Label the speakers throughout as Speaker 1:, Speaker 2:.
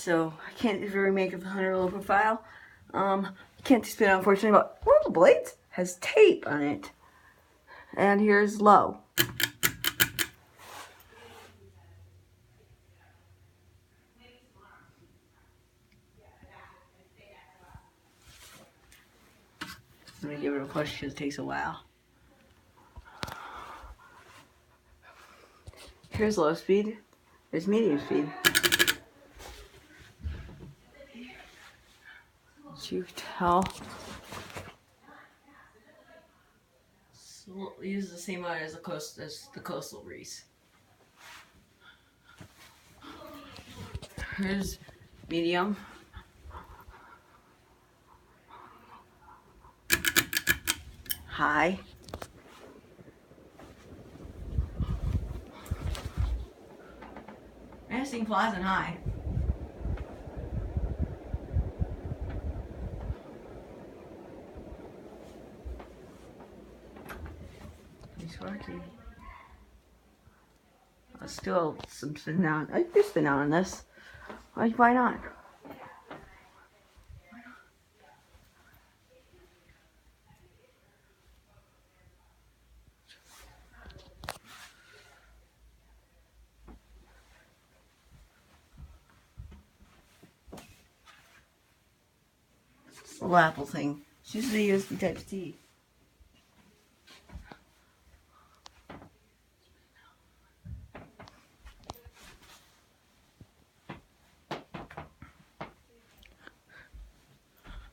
Speaker 1: so I can't do the remake of the 100 low profile. Can't do spin unfortunately, but rollerblades has tape on it. And here's low. Let me give it a push because it takes a while. Here's low speed. There's medium speed. As you tell. So we'll use the same one as the coastal breeze. Here's medium. High. Anything flies in high. He's working. Let's do some spin down. I can spin down on this. Why not? This little Apple thing. It's usually USB Type-C.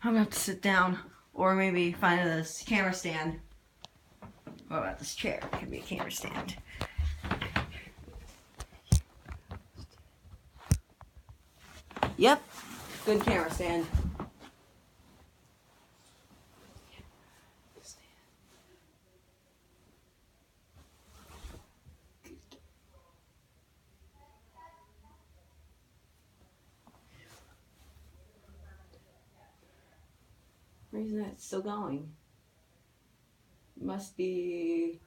Speaker 1: I'm gonna have to sit down or maybe find this camera stand. What about this chair? It could be a camera stand. Yep, good camera stand. Reason it's still going. Must be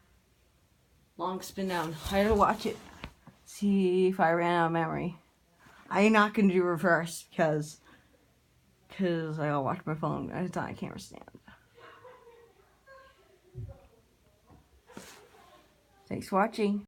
Speaker 1: long spin down. I gotta watch it. See if I ran out of memory. I'm not gonna do reverse because I gotta watch my phone. It's on a camera stand. Thanks for watching.